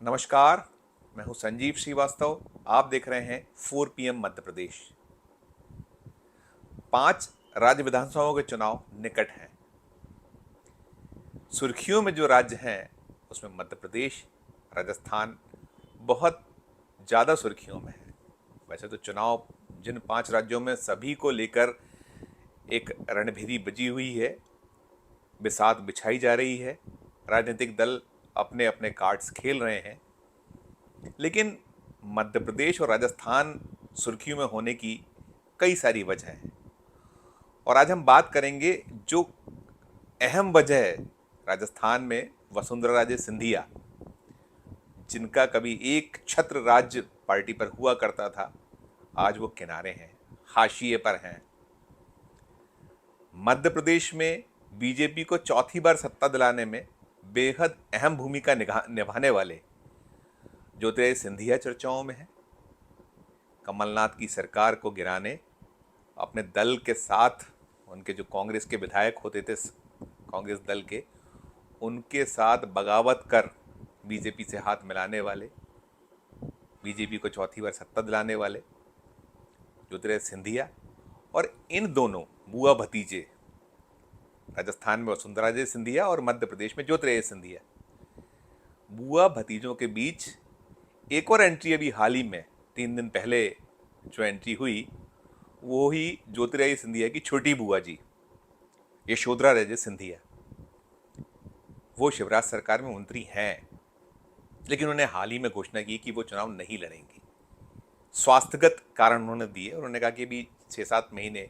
नमस्कार। मैं हूं संजीव श्रीवास्तव। आप देख रहे हैं 4 PM मध्य प्रदेश। 5 राज्य विधानसभाओं के चुनाव निकट हैं। सुर्खियों में जो राज्य हैं उसमें मध्य प्रदेश, राजस्थान बहुत ज़्यादा सुर्खियों में है। वैसे तो चुनाव जिन 5 राज्यों में सभी को लेकर एक रणभेरी बजी हुई है, बिसात बिछाई जा रही है, राजनीतिक दल अपने अपने कार्ड्स खेल रहे हैं। लेकिन मध्य प्रदेश और राजस्थान सुर्खियों में होने की कई सारी वजह हैं और आज हम बात करेंगे जो अहम वजह है। राजस्थान में वसुंधरा राजे सिंधिया, जिनका कभी एक छत्र राज्य पार्टी पर हुआ करता था, आज वो किनारे हैं, हाशिए पर हैं। मध्य प्रदेश में बीजेपी को चौथी बार सत्ता दिलाने में बेहद अहम भूमिका निभाने वाले ज्योतिरादित्य सिंधिया चर्चाओं में है। कमलनाथ की सरकार को गिराने अपने दल के साथ, उनके जो कांग्रेस के विधायक होते थे कांग्रेस दल के, उनके साथ बगावत कर बीजेपी से हाथ मिलाने वाले, बीजेपी को चौथी बार सत्ता दिलाने वाले ज्योतिरादित्य सिंधिया और इन दोनों बुआ भतीजे, राजस्थान में वसुंधरा राजे सिंधिया और मध्य प्रदेश में ज्योतिरादित्य सिंधिया, बुआ भतीजों के बीच एक और एंट्री अभी हाल ही में 3 दिन पहले जो एंट्री हुई वो ही ज्योतिरादित्य सिंधिया की छोटी बुआ जी यशोधरा राजे सिंधिया। वो शिवराज सरकार में मंत्री हैं, लेकिन उन्होंने हाल ही में घोषणा की कि वो चुनाव नहीं लड़ेंगी। स्वास्थ्यगत कारण उन्होंने दिए। उन्होंने कहा कि अभी 6-7 महीने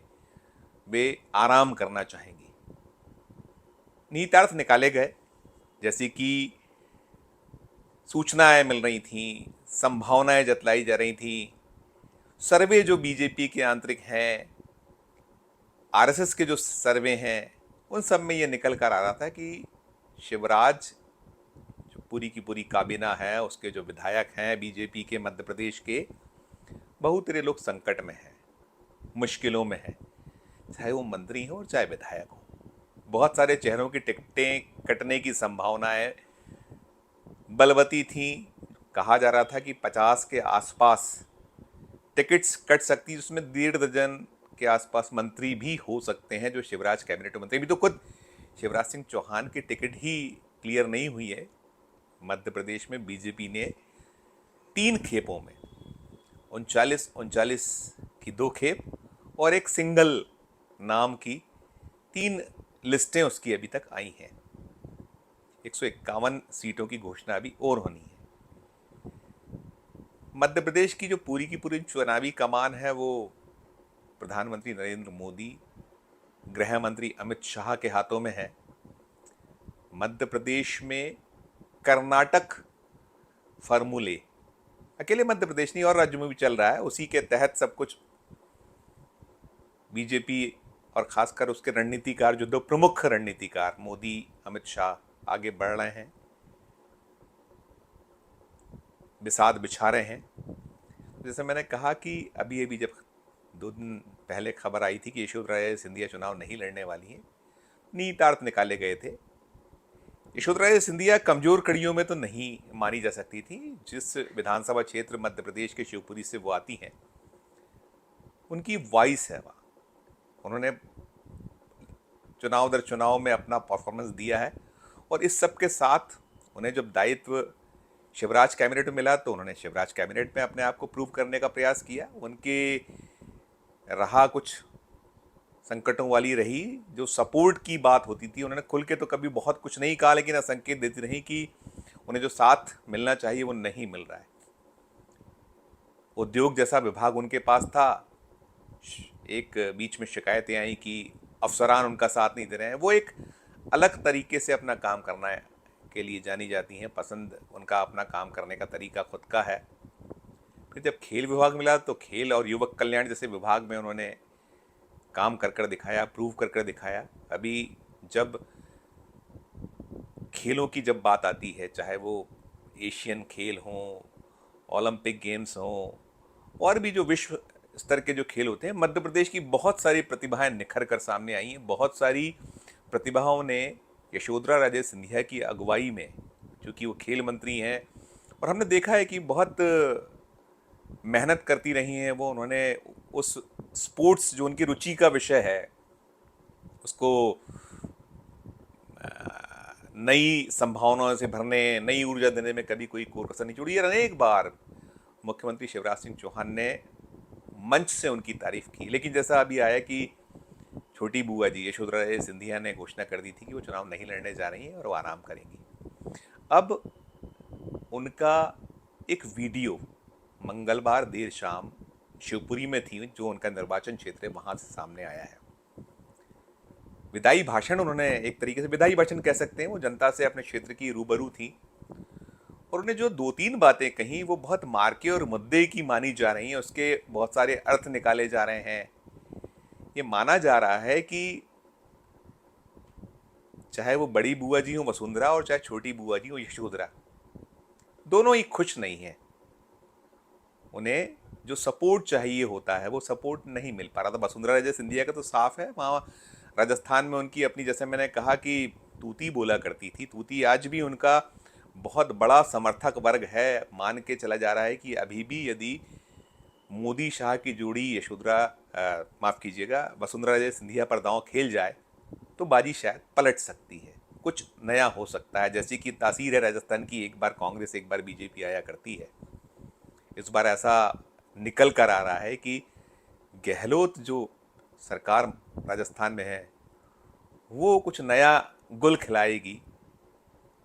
वे आराम करना चाहेंगी। निहितार्थ निकाले गए, जैसे कि सूचनाएं मिल रही थीं, संभावनाएं जतलाई जा रही थी, सर्वे जो बीजेपी के आंतरिक हैं, आरएसएस के जो सर्वे हैं, उन सब में ये निकल कर आ रहा था कि शिवराज जो पूरी की पूरी काबीना है, उसके जो विधायक हैं बीजेपी के मध्य प्रदेश के, बहुत सारे लोग संकट में हैं, मुश्किलों में हैं, चाहे वो मंत्री हो और चाहे विधायक हो। बहुत सारे चेहरों की टिकटें कटने की संभावनाएं बलवती थी। कहा जा रहा था कि 50 के आसपास टिकट्स कट सकती है, जिसमें 1.5 दर्जन के आसपास मंत्री भी हो सकते हैं जो शिवराज कैबिनेट मंत्री। अभी तो खुद शिवराज सिंह चौहान की टिकट ही क्लियर नहीं हुई है। मध्य प्रदेश में बीजेपी ने 3 खेपों में 39 की 2 खेप और एक सिंगल नाम की 3 लिस्टें उसकी अभी तक आई हैं। 151 सीटों की घोषणा अभी और होनी है। मध्य प्रदेश की जो पूरी की पूरी चुनावी कमान है वो प्रधानमंत्री नरेंद्र मोदी, गृह मंत्री अमित शाह के हाथों में है। मध्य प्रदेश में कर्नाटक फॉर्मूले अकेले मध्य प्रदेश नहीं और राज्यों में भी चल रहा है, उसी के तहत सब कुछ बीजेपी और खासकर उसके रणनीतिकार, जो 2 प्रमुख रणनीतिकार मोदी अमित शाह आगे बढ़ रहे हैं, बिसात बिछा रहे हैं। जैसे मैंने कहा कि अभी अभी जब 2 दिन पहले खबर आई थी कि यशोधरा राजे सिंधिया चुनाव नहीं लड़ने वाली हैं, निहितार्थ निकाले गए थे। यशोधरा राजे सिंधिया कमजोर कड़ियों में तो नहीं मानी जा सकती थी। जिस विधानसभा क्षेत्र मध्य प्रदेश के शिवपुरी से वो आती हैं, उनकी वॉइस है वहाँ। उन्होंने चुनाव दर चुनाव में अपना परफॉर्मेंस दिया है और इस सब के साथ उन्हें जब दायित्व शिवराज कैबिनेट में मिला तो उन्होंने शिवराज कैबिनेट में अपने आप को प्रूव करने का प्रयास किया। उनके रहा कुछ संकटों वाली रही, जो सपोर्ट की बात होती थी, उन्होंने खुल के तो कभी बहुत कुछ नहीं कहा, लेकिन संकेत देती रही कि उन्हें जो साथ मिलना चाहिए वो नहीं मिल रहा है। उद्योग जैसा विभाग उनके पास था, एक बीच में शिकायतें आई कि अफसरान उनका साथ नहीं दे रहे हैं। वो एक अलग तरीके से अपना काम करना है के लिए जानी जाती हैं, पसंद उनका अपना काम करने का तरीका खुद का है। फिर जब खेल विभाग मिला तो खेल और युवक कल्याण जैसे विभाग में उन्होंने काम कर कर दिखाया, प्रूव कर कर दिखाया। अभी जब खेलों की जब बात आती है, चाहे वो एशियन खेल हों, ओलंपिक गेम्स हों और भी जो विश्व स्तर के जो खेल होते हैं, मध्य प्रदेश की बहुत सारी प्रतिभाएं निखर कर सामने आई हैं। बहुत सारी प्रतिभाओं ने यशोधरा राजे सिंधिया की अगुवाई में, चूँकि वो खेल मंत्री हैं, और हमने देखा है कि बहुत मेहनत करती रही हैं वो। उन्होंने उस स्पोर्ट्स जो उनकी रुचि का विषय है उसको नई संभावनाओं से भरने, नई ऊर्जा देने में कभी कोई कोर कसर नहीं छोड़ी। और अनेक बार मुख्यमंत्री शिवराज सिंह चौहान ने मंच से उनकी तारीफ की, लेकिन जैसा अभी आया कि छोटी बुआ जी यशोधरा राजे सिंधिया ने घोषणा कर दी थी कि वो चुनाव नहीं लड़ने जा रही हैं और वो आराम करेंगी। अब उनका एक वीडियो मंगलवार देर शाम शिवपुरी में थी, जो उनका निर्वाचन क्षेत्र है, वहां से सामने आया है। विदाई भाषण उन्होंने, एक तरीके से विदाई भाषण कह सकते हैं, वो जनता से अपने क्षेत्र की रूबरू थी और उन्हें जो दो तीन बातें कही वो बहुत मार्के और मुद्दे की मानी जा रही हैं। उसके बहुत सारे अर्थ निकाले जा रहे हैं। ये माना जा रहा है कि चाहे वो बड़ी बुआ जी हो वसुंधरा और चाहे छोटी बुआ जी हो यशोधरा, दोनों ही खुश नहीं हैं। उन्हें जो सपोर्ट चाहिए होता है वो सपोर्ट नहीं मिल पा रहा था। वसुंधरा राजे सिंधिया का तो साफ है, वहाँ राजस्थान में उनकी अपनी, जैसे मैंने कहा कि तूती बोला करती थी, तूती आज भी उनका बहुत बड़ा समर्थक वर्ग है। मान के चला जा रहा है कि अभी भी यदि मोदी शाह की जोड़ी यशोधरा, माफ़ कीजिएगा, वसुंधरा राजे सिंधिया पर दांव खेल जाए तो बाजी शायद पलट सकती है, कुछ नया हो सकता है। जैसी कि तासीर है राजस्थान की, एक बार कांग्रेस एक बार बीजेपी आया करती है। इस बार ऐसा निकल कर आ रहा है कि गहलोत जो सरकार राजस्थान में है वो कुछ नया गुल खिलाएगी।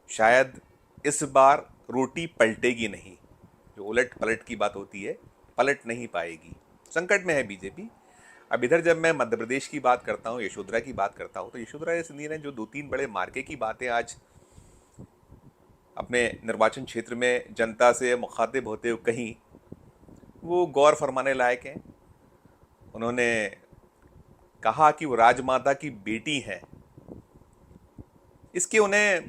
शायद इस बार रोटी पलटेगी नहीं, जो उलट पलट की बात होती है पलट नहीं पाएगी। संकट में है बीजेपी। अब इधर जब मैं मध्य प्रदेश की बात करता हूँ, यशोधरा की बात करता हूँ, तो यशोधरा सिंधिया ने जो दो तीन बड़े मार्के की बातें आज अपने निर्वाचन क्षेत्र में जनता से मुखातिब होते हुए कहीं, वो गौर फरमाने लायक हैं। उन्होंने कहा कि वो राजमाता की बेटी हैं। इसके उन्हें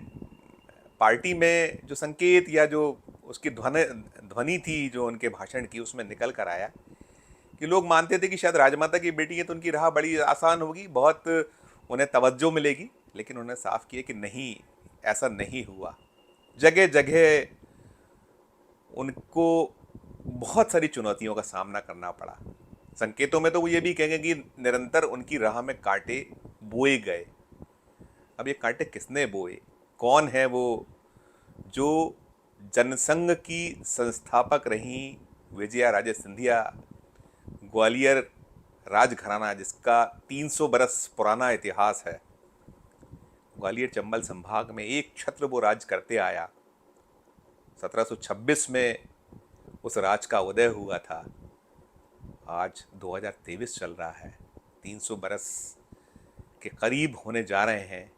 पार्टी में जो संकेत या जो उसकी ध्वनि थी जो उनके भाषण की, उसमें निकल कर आया कि लोग मानते थे कि शायद राजमाता की बेटी है तो उनकी राह बड़ी आसान होगी, बहुत उन्हें तवज्जो मिलेगी। लेकिन उन्होंने साफ किया कि नहीं, ऐसा नहीं हुआ। जगह जगह उनको बहुत सारी चुनौतियों का सामना करना पड़ा। संकेतों में तो वो ये भी कहेंगे कि निरंतर उनकी राह में कांटे बोए गए। अब ये कांटे किसने बोए? कौन है वो जो जनसंघ की संस्थापक रही विजया राजे सिंधिया, ग्वालियर राजघराना जिसका 300 बरस पुराना इतिहास है, ग्वालियर चंबल संभाग में एक छत्र वो राज करते आया। 1726 में उस राज का उदय हुआ था। आज 2023 चल रहा है, 300 बरस के करीब होने जा रहे हैं।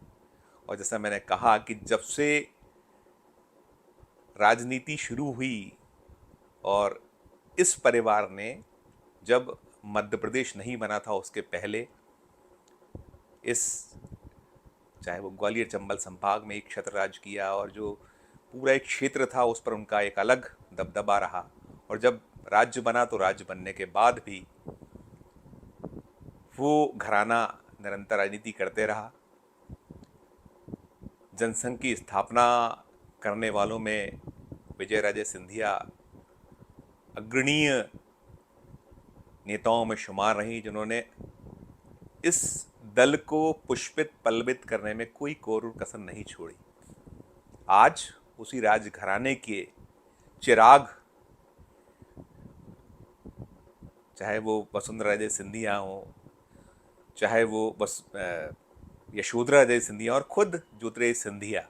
और जैसा मैंने कहा कि जब से राजनीति शुरू हुई और इस परिवार ने जब मध्य प्रदेश नहीं बना था उसके पहले, इस चाहे वो ग्वालियर चंबल संभाग में एक क्षेत्र राज किया और जो पूरा एक क्षेत्र था उस पर उनका एक अलग दबदबा रहा। और जब राज्य बना तो राज्य बनने के बाद भी वो घराना निरंतर राजनीति करते रहा। जनसंघ की स्थापना करने वालों में विजय राजे सिंधिया अग्रणीय नेताओं में शुमार रही, जिन्होंने इस दल को पुष्पित पल्लवित करने में कोई कोर कसर नहीं छोड़ी। आज उसी राजघराने के चिराग, चाहे वो वसुंधरा राजे सिंधिया हो, चाहे वो बस यशोधरा राजे सिंधिया और खुद ज्योतिरादित्य सिंधिया,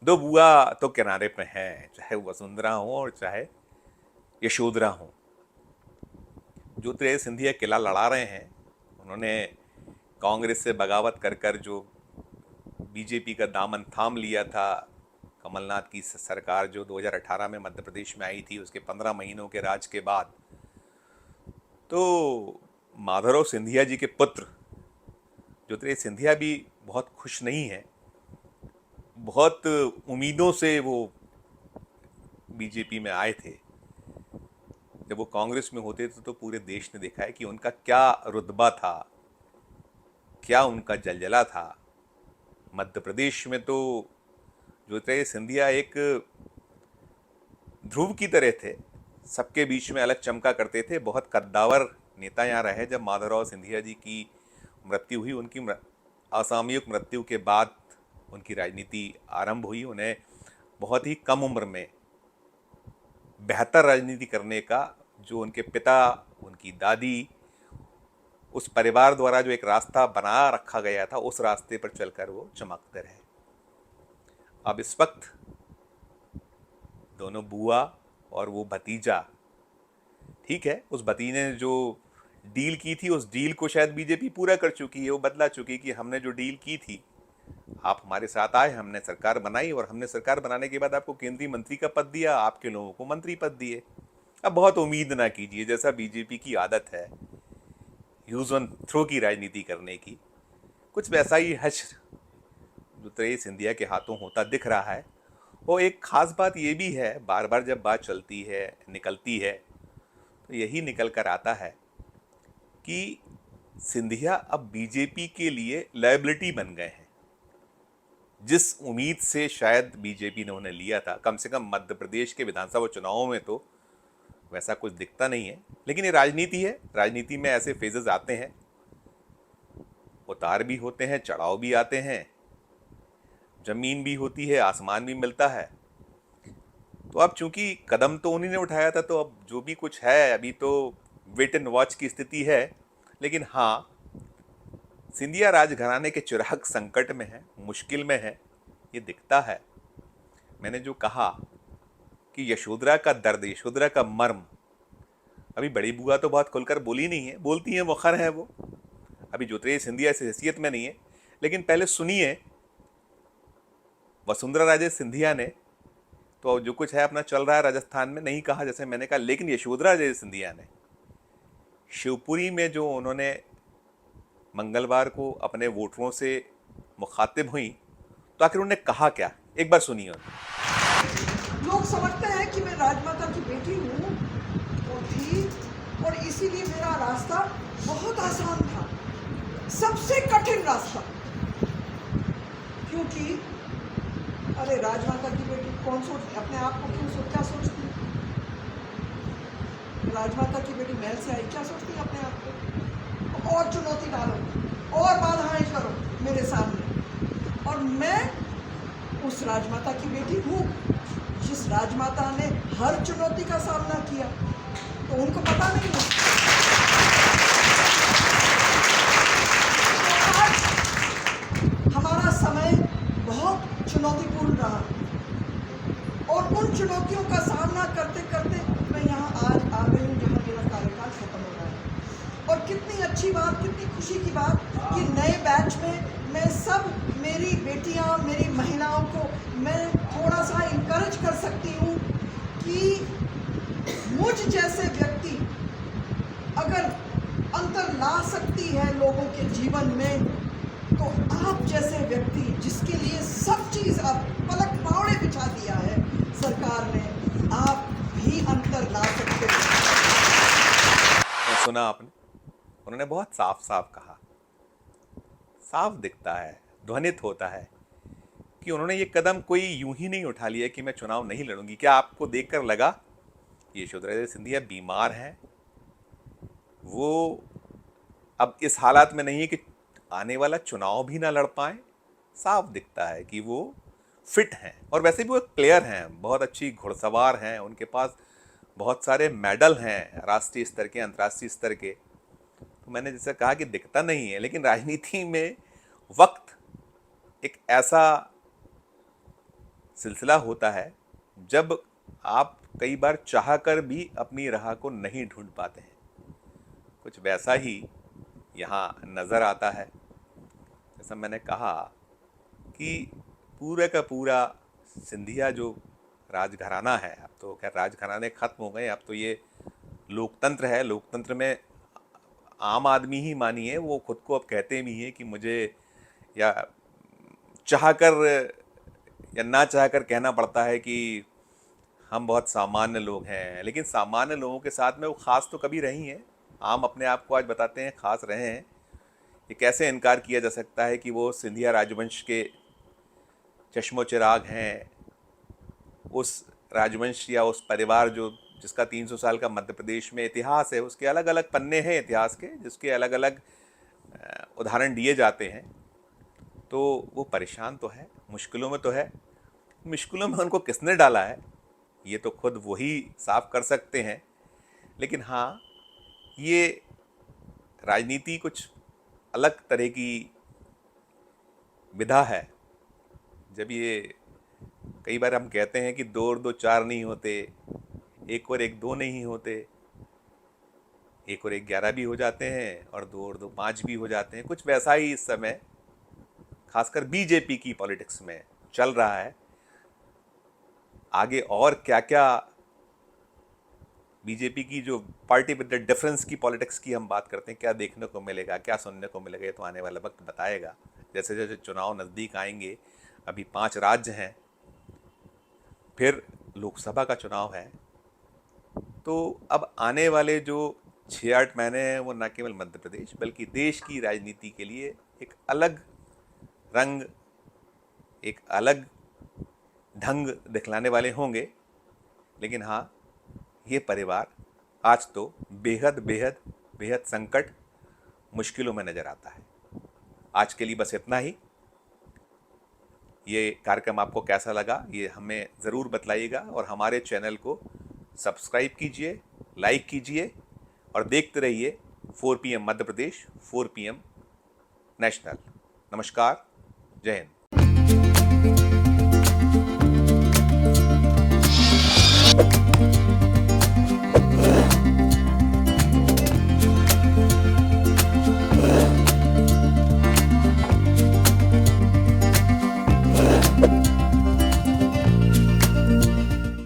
दो बुआ तो किनारे पे हैं, चाहे वसुंधरा हो और चाहे यशोधरा हो। ज्योतिरादित्य सिंधिया किला लड़ा रहे हैं। उन्होंने कांग्रेस से बगावत कर कर जो बीजेपी का दामन थाम लिया था, कमलनाथ की सरकार जो 2018 में मध्य प्रदेश में आई थी, उसके 15 महीनों के राज के बाद तो माधवराव सिंधिया जी के पुत्र ज्योतिरादित्य सिंधिया भी बहुत खुश नहीं है। बहुत उम्मीदों से वो बीजेपी में आए थे। जब वो कांग्रेस में होते थे तो पूरे देश ने देखा है कि उनका क्या रुतबा था, क्या उनका जलजला था। मध्य प्रदेश में तो ज्योतिरादित्य सिंधिया एक ध्रुव की तरह थे, सबके बीच में अलग चमका करते थे। बहुत कद्दावर नेता यहाँ रहे। जब माधवराव सिंधिया जी की मृत्यु हुई, उनकी असामयिक मृत्यु के बाद उनकी राजनीति आरंभ हुई। उन्हें बहुत ही कम उम्र में बेहतर राजनीति करने का, जो उनके पिता, उनकी दादी, उस परिवार द्वारा जो एक रास्ता बना रखा गया था, उस रास्ते पर चलकर वो चमकते रहे। अब इस वक्त दोनों बुआ और वो भतीजा, ठीक है, उस भतीजे ने जो डील की थी, उस डील को शायद बीजेपी पूरा कर चुकी है। वो बदला चुकी कि हमने जो डील की थी, आप हमारे साथ आए, हमने सरकार बनाई, और हमने सरकार बनाने के बाद आपको केंद्रीय मंत्री का पद दिया, आपके लोगों को मंत्री पद दिए। अब बहुत उम्मीद ना कीजिए, जैसा बीजेपी की आदत है यूज एंड थ्रो की राजनीति करने की, कुछ वैसा ही हश जो त्रेय सिंधिया के हाथों होता दिख रहा है। वो एक खास बात ये भी है, बार बार जब बात चलती है, निकलती है, तो यही निकल कर आता है कि सिंधिया अब बीजेपी के लिए लायबिलिटी बन गए हैं। जिस उम्मीद से शायद बीजेपी ने उन्हें लिया था, कम से कम मध्य प्रदेश के विधानसभा चुनावों में तो वैसा कुछ दिखता नहीं है। लेकिन ये राजनीति है, राजनीति में ऐसे फेजेस आते हैं, उतार भी होते हैं, चढ़ाव भी आते हैं, जमीन भी होती है, आसमान भी मिलता है। तो अब चूंकि कदम तो उन्हीं ने उठाया था, तो अब जो भी कुछ है अभी तो वेट एंड वॉच की स्थिति है। लेकिन हाँ, सिंधिया राजघराने के चिराग संकट में है, मुश्किल में है, ये दिखता है। मैंने जो कहा कि यशोधरा का दर्द, यशोधरा का मर्म, अभी बड़ी बुआ तो बहुत खुलकर बोली नहीं है, बोलती हैं, मुखर है वो। अभी ज्योतिरादित्य सिंधिया इस हैसियत में नहीं है। लेकिन पहले सुनिए, वसुंधरा राजे सिंधिया ने तो जो कुछ है अपना चल रहा है राजस्थान में, नहीं कहा जैसे मैंने कहा। लेकिन यशोधरा राजे सिंधिया ने शिवपुरी में जो उन्होंने मंगलवार को अपने वोटरों से मुखातिब हुई, तो आखिर उन्होंने कहा क्या, एक बार सुनिए। लोग समझते हैं कि मैं राजमाता की बेटी हूँ और थी, और इसीलिए मेरा रास्ता बहुत आसान था, सबसे कठिन रास्ता। क्योंकि अरे राजमाता की बेटी कौन सोचती, अपने आप को क्यों क्या सोचती? राजमाता की बेटी महल से आई, क्या सोचती है अपने आप को? और चुनौती डालो, और बाधाएं करो मेरे सामने, और मैं उस राजमाता की बेटी हूँ जिस राजमाता ने हर चुनौती का सामना किया। तो उनको पता नहीं है। तो आज हमारा समय बहुत चुनौतीपूर्ण रहा, और उन चुनौतियों का सामना करते करते मैं यहाँ आज आ गई हूँ जहाँ मेरा कार्यकाल खत्म हो रहा है। और कितनी अच्छी बात, कितनी खुशी की बात कि नए बैच में मैं सब मेरी बेटियाँ, मेरी महिलाओं को मैं थोड़ा सा इनकरेज कर सकती हूँ कि मुझ जैसे व्यक्ति अगर अंतर ला सकती है लोगों के जीवन में, तो आप जैसे व्यक्ति जिसके लिए सब चीज़ अब पलक पावड़े बिछा दिया है सरकार ने, आप भी अंतर ला सकते हैं। सुना आपने, उन्होंने बहुत साफ साफ कहा, साफ दिखता है, ध्वनित होता है कि उन्होंने ये कदम कोई यूं ही नहीं उठा लिया कि मैं चुनाव नहीं लड़ूंगी। क्या आपको देखकर लगा कि यशोधरा सिंधिया बीमार हैं? वो अब इस हालात में नहीं है कि आने वाला चुनाव भी ना लड़ पाए। साफ दिखता है कि वो फिट हैं, और वैसे भी वो प्लेयर हैं, बहुत अच्छी घुड़सवार हैं, उनके पास बहुत सारे मेडल हैं राष्ट्रीय स्तर के, अंतर्राष्ट्रीय स्तर के। तो मैंने जैसे कहा कि दिखता नहीं है, लेकिन राजनीति में वक्त एक ऐसा सिलसिला होता है जब आप कई बार चाहकर भी अपनी राह को नहीं ढूंढ पाते हैं। कुछ वैसा ही यहाँ नज़र आता है। जैसा मैंने कहा कि पूरा का पूरा सिंधिया जो राजघराना है, अब तो खैर राजघराने खत्म हो गए, अब तो ये लोकतंत्र है। लोकतंत्र में आम आदमी ही मानिए, वो खुद को अब कहते भी हैं कि मुझे या चाहकर या ना चाहकर कहना पड़ता है कि हम बहुत सामान्य लोग हैं। लेकिन सामान्य लोगों के साथ में वो ख़ास तो कभी रही हैं। आम अपने आप को आज बताते हैं ख़ास रहे हैं। ये कैसे इनकार किया जा सकता है कि वो सिंधिया राजवंश के चश्मो चिराग हैं, उस राजवंश या उस परिवार जो जिसका 300 साल का मध्य प्रदेश में इतिहास है, उसके अलग अलग पन्ने हैं इतिहास के, जिसके अलग अलग उदाहरण दिए जाते हैं, तो वो परेशान तो है, मुश्किलों में तो है। मुश्किलों में उनको किसने डाला है ये तो खुद वही साफ कर सकते हैं। लेकिन हाँ, ये राजनीति कुछ अलग तरह की विधा है। जब ये कई बार हम कहते हैं कि 2 और 2 4 नहीं होते, 1 और 1 2 नहीं होते, 1 और 1 11 भी हो जाते हैं और 2 और 2 5 भी हो जाते हैं। कुछ वैसा ही इस समय खासकर बीजेपी की पॉलिटिक्स में चल रहा है। आगे और क्या क्या बीजेपी की जो पार्टी विद द डिफरेंस की पॉलिटिक्स की हम बात करते हैं, क्या देखने को मिलेगा, क्या सुनने को मिलेगा, ये तो आने वाला वक्त बताएगा। जैसे जैसे चुनाव नज़दीक आएंगे, अभी 5 राज्य हैं, फिर लोकसभा का चुनाव है, तो अब आने वाले जो 6-8 महीने हैं वो न केवल मध्य प्रदेश बल्कि देश की राजनीति के लिए एक अलग रंग, एक अलग ढंग दिखलाने वाले होंगे। लेकिन हाँ, ये परिवार आज तो बेहद बेहद बेहद संकट, मुश्किलों में नज़र आता है। आज के लिए बस इतना ही। ये कार्यक्रम आपको कैसा लगा ये हमें ज़रूर बतलाइएगा और हमारे चैनल को सब्सक्राइब कीजिए, लाइक कीजिए और देखते रहिए 4 PM Madhya Pradesh, 4 PM national. नमस्कार, जय हिंद।